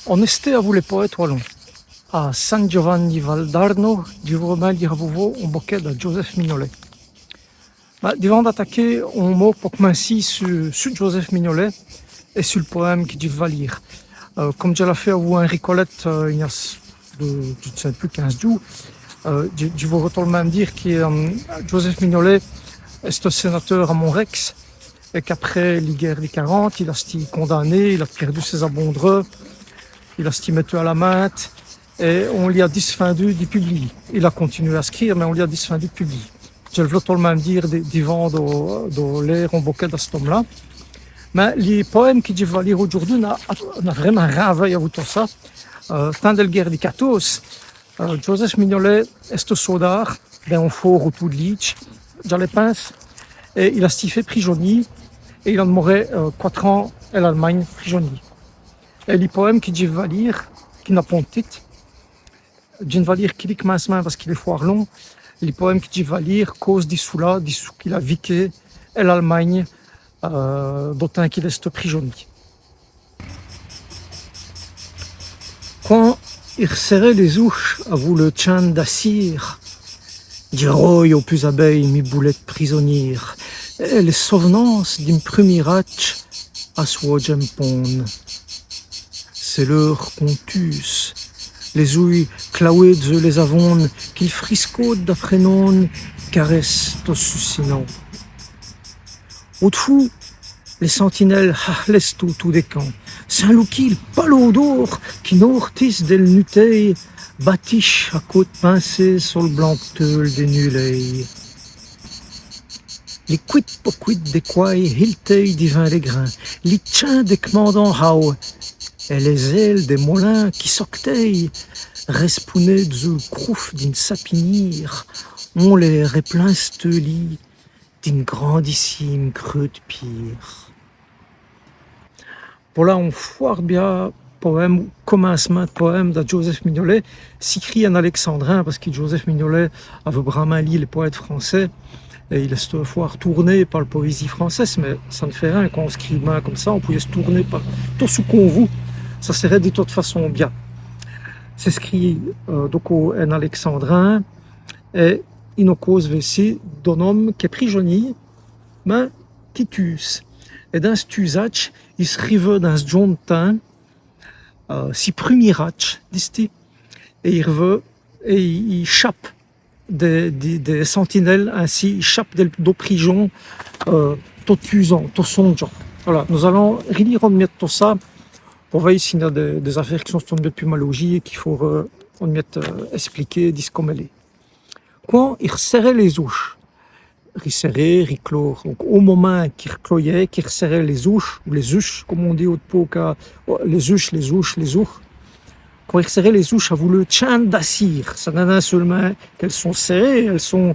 Oneste a voulu poète wallon. A San Giovanni Valdarno, du Romain di Ravovo, on boquet de Joseph Mignolet. Divant d'attaquer, on mot pour commencer sur Joseph Mignolet et sur le poème qui dit Valir. Comme je l'ai fait à vous, Henri Colette, il y a je ne sais plus 15 jours, je vous retourne même dire que Joseph Mignolet est un sénateur à Montrex et qu'après la guerre des 40, il a été condamné, il a perdu ses abondreux, il a été mis à la main et on lui a dispendu de publier. Il a continué à écrire, mais on lui a dispendu de publier. Je le veux même dire d'Yvan dans l'air en bouquet de cet homme-là. Mais les poèmes que je vais lire aujourd'hui n'a vraiment rien à voir avec tout ça. Tant de la guerre des 14, Joseph Mignolet est un soldat d'un fort autour de Leach, dans les pinces, et il a été fait prisonnier, et il a mouru 4 ans en Allemagne prisonnier. Et les poèmes que je vais lire, qui n'a pas de titre, je ne vais lire qu'il commence parce qu'il est fort long. Les poèmes que je vais lire causent des sous-là, des sous qu'il a vécu en Allemagne, d'autant qu'il est prisonnier. Quand il serrait les ouches à vous le tchan d'assir, diroy aux plus abeilles mes boulettes prisonnières, et les souvenances d'une première hatch à soi pon. C'est l'heure contus, les ouilles claouées de les avonnes, qu'ils friscodent d'après non, caressent au sucinant. Au-dessous, les sentinelles laissent tout des camps. Saint-Louki, le palot d'or, qui n'ortisse del nuteil, bâtiche à côte pincée sur le blanc teul des nuleilles. Les quid pour quid des quailles, hilteil divin les grains, les tchins des commandants hao, et les ailes des molins qui s'octeillent, respounées de crouf d'une sapinière, on les replinstelit d'une grandissime creux de pire. Voilà, on foire bien poème, commencement de poème de Joseph Mignolet, s'écrit en alexandrin, parce que Joseph Mignolet avait vraiment lu les poètes français, et il est foire tourné par la poésie française, mais ça ne fait rien quand on écrit main comme ça, on pouvait se tourner par tout ce qu'on veut, ça serait de toute façon bien. C'est écrit donc en alexandrin, et il nous cause ici d'un homme qui est prisonnier, mais Titus. Et dans ce usage, il se rive dans ce genre de temps, si premier ratch, dit-il, et il veut, et il échappe des sentinelles, ainsi, il échappe des prisons, tout usant, tout songeant. Voilà, nous allons relire tout ça, pour voir s'il y a des affaires qui sont tombées plus mal logiques et qu'il faut expliquer, dire comme elle est. Quand il serrait les ouches, resserrer, reclore. Donc, au moment qu'il recloyait, qu'il resserrait les ouches, ou les ouches, comme on dit au Poca, les ouches. Quand il resserrait les ouches, à vous le tchan d'assir. Ça n'a seulement qu'elles sont serrées, elles sont.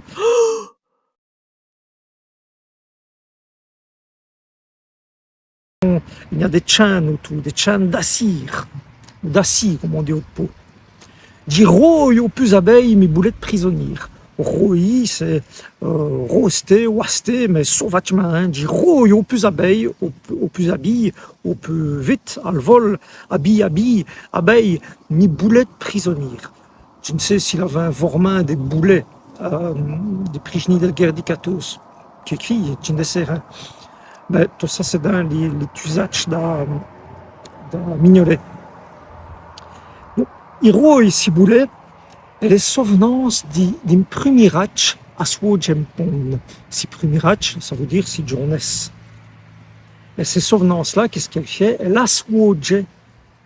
Il y a des tchans autour, des tchans d'assir, comme on dit au pot. Dit roy aux plus abeilles, mes boulettes prisonnières. Roi, c'est roster, ouaster, mais sauvagement, hein, dit roi aux plus abeilles, aux plus habillés, au plus vite, à le vol, habille, abeille, ni boulettes prisonnières. Je ne sais s'il avait un vormin des boulets, des prisonniers de la guerre des 14, qui écrit, je ne sais rien. Mais tout ça, c'est dans les usages de Mignolet. Il roi si boulet, et les souvenances d'un premier ratch à soi pon. Si premier ratch, ça veut dire si jeunesse. Et ces souvenances-là, qu'est-ce qu'elle fait? Elle aswoje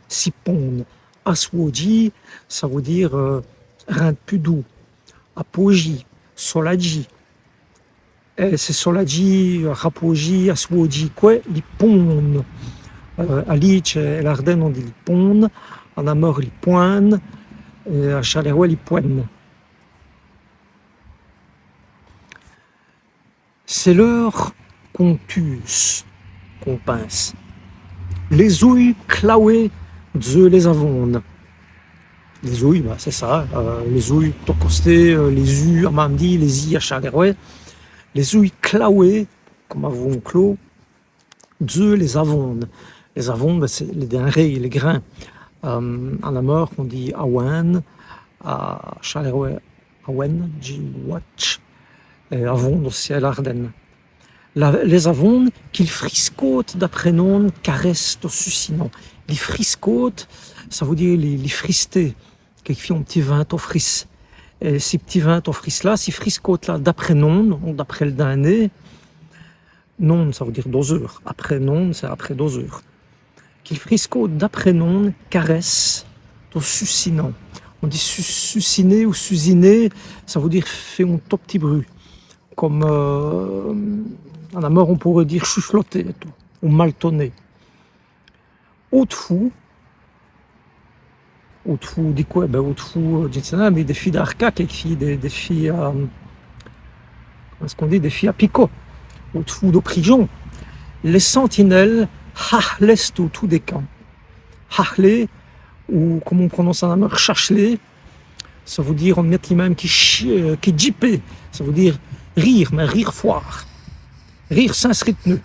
si pon. Aswoji, ça veut dire rien de plus doux. Apogee, soladji. Et c'est soladji, rapoji, aswoji, quoi? Les pon. À Leach, à l'Ardenne, on dit les pon. En Amor, les poinnes. Et à Charleroi, les poinnes. C'est l'heure qu'on tue, qu'on pince. Les ouilles claouées de les avonnes. Les ouilles, bah, c'est ça. Les ouilles tocostées, les us à Mamdi, les i à Charleroi. Les ouilles claouées, comme avons clos, de les avonnes. Les avonnes, bah, c'est les denrées, les grains. En Amor, on dit Awen, à Charleroi, Awen, G-Watch, et Avon aussi à l'Ardenne. Les avons qu'ils friscotent d'après non caressent au sucinant. Les friscotes, ça veut dire les frister, qui font un petit vin au fris. Et ces petits vins au fris là, ces friscotes là, d'après non, d'après le dernier, non, ça veut dire doseur. Après non, c'est après doseur. Qu'ils friscotent d'après non caressent au sucinant. On dit suciner ou susiner, ça veut dire faire un tout petit bruit. Comme en Amor, on pourrait dire chuchoter ou maltonner. Haute-fou dit quoi? Haute-fou, mais des filles d'Arca, des filles, comment est-ce qu'on dit? Des filles à picot. Haute-fou de prison. Les sentinelles, hachlès tout des camps. Hachlé, ou comme on prononce en Amor, chachlé, ça veut dire on met l'imam qui jippé, ça veut dire rire, mais rire foire. Rire sans rythme.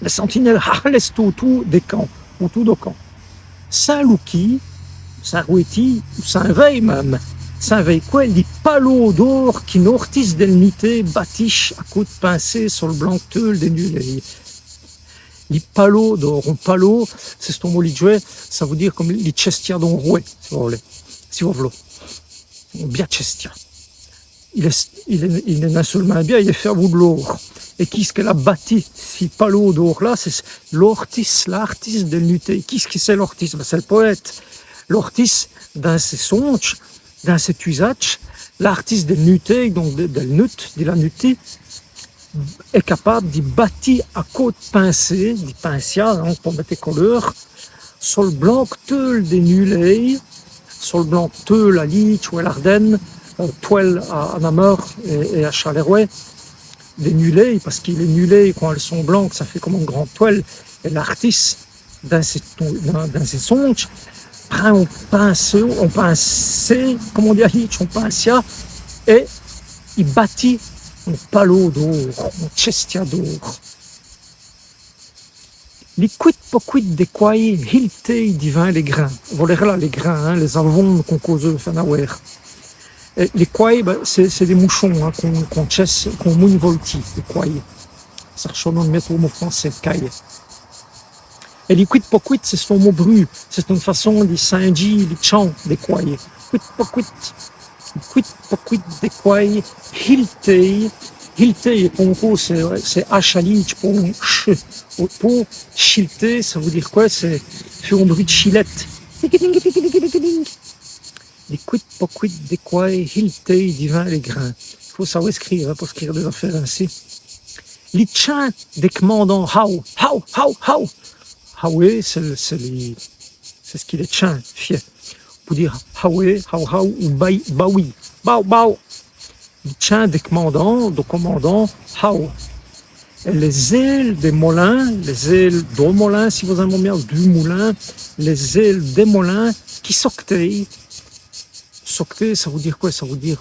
Les sentinelles hachlès tout des camps, ou tout de camp. Saint-Louki, Saint-Roueti, ou Saint-Veille même. Saint-Veille quoi? Les palos d'or qui n'ortis d'elmité bâtiche à coups de pincée sur le blanc teul des nulets. Les palos d'or, un palo, c'est ce mot jouet, ça veut dire comme les chestia d'un rouet, si vous voulez. Si vous voulez. Bien chestia. Il est non seulement bien, il est fait à bout de l'or. Et qui est-ce qu'elle a bâti ces palos d'or là? C'est l'artiste de l'unité. Qui est-ce que c'est l'artiste? C'est le poète. L'artiste, dans ses songes, dans ses usages, l'artiste de l'unité, donc de la nuté, est capable de bâtir à côte pincée, de pincia, pour mettre les couleurs, sur le blanc teul des nulets, sur le blanc teul à Lich ou à l'Ardenne, toile à Namur et à Charleroi, des nulets, parce qu'il est nulets, quand elles sont blanches, ça fait comme une grande toile, et l'artiste, dans ses songes, prend un pinceau, comme on dit à Lich, un pincia, et il bâtit un palo d'or, un chestia d'or. Les quid po quid des quai, hiltei divin les grains. Voilà là les grains, les avons qu'on cause fanawer. Les quai, c'est des mouchons qu'on chasse, qu'on mouille volti, les quai. Ça ressemble à mettre au mot français, caille. Et les quid po quid, c'est son mot bru. C'est une façon de s'indier les chants des quai. Quid po quid. Quid po quid des quai, hiltei. Hiltei, pour c'est H-A-L-I, pour chilter, ça veut dire quoi? C'est faire un bruit de chilette. Les quid po quid des quai, hiltei, divin les grains. Il faut savoir écrire, pour écrire des affaires ainsi. Les chants des commandants, how. Howé, c'est ce qu'il est chant, fier. Pour dire howé, how, ou baoui, bao. Les chants des commandants, how. Et les ailes des molins, les ailes d'un molin, si vous avez bien, du moulin, les ailes des molins qui soctei. Socter, ça veut dire quoi? Ça veut dire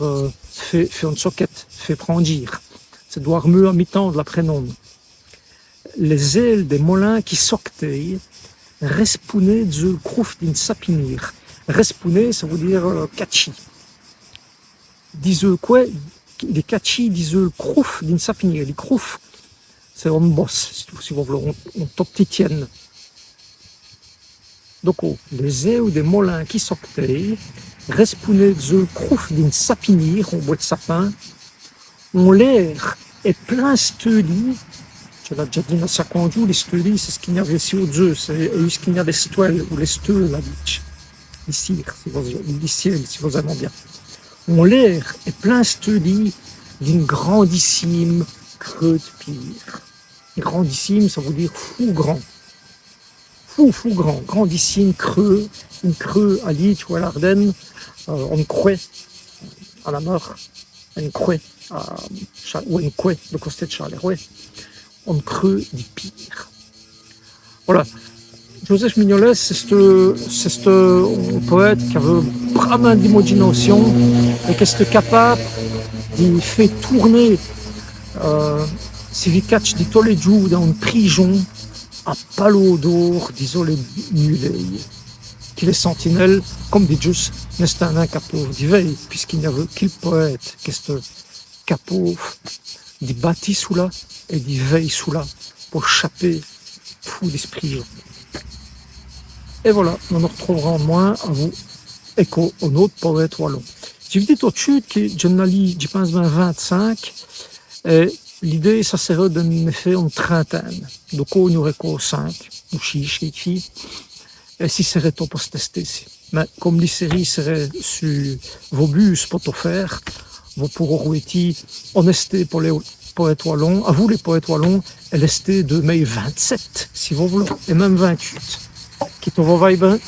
fait une soquette, fait prendir. C'est doit remuer à mi-temps de la prénom. Les ailes des molins qui soctei, respouner du crouf d'une sapinir. Respouner, ça veut dire catchy. Disent quoi? Les catchy disent le crouf d'une sapinir. Les crouf, c'est un boss, si vous voulez, on top titienne. Donc, les ailes des molins qui soctei, respouner du crouf d'une sapinir, on boit de sapin, on l'air est plein steli. Je l'ai déjà dit dans sa conduite, les steli, c'est ce qu'il y a ici au Dieu, c'est ce qu'il y a des stèles ou les stèles, la biche. Les cires, si vous avez bien. On l'air est plein steli d'une grandissime creux de pire. Grandissime, ça veut dire fou grand. Fou grand, grandissime, creux, une creux à Lich ou à l'Ardenne, on croit à la mort, une croix ou une croix de Costet de Charleroi, on creux du pire. Voilà. Joseph Mignolet, c'est un poète qui avait vraiment d'imagination et qui est capable de faire tourner ses vicats de tous les jours dans une prison à palo d'or, disons les mulets. qu'il est sentinelle, comme dit Jus, n'est un capot d'Iveil, puisqu'il n'y avait qu'il poète, qu'est-ce capot d'y bâti sous là, et d'y veille sous là, pour chapper fou d'esprit. Et voilà, on nous retrouvera moins à vous, écho, au autre poète wallon. J'ai dit tout de suite que j'y pense bien 25, et l'idée, ça serait de me faire une trentaine. Donc, il y aurait 5, ou 6, et si serait tout pour se tester ici. Mais comme les séries seraient sur vos bus pour tout faire, vous pourrez rouetter honesté pour les poètes wallons, à vous les poètes wallons, et l'esté de mai 27, si vous voulez, et même 28. Qui te va bien.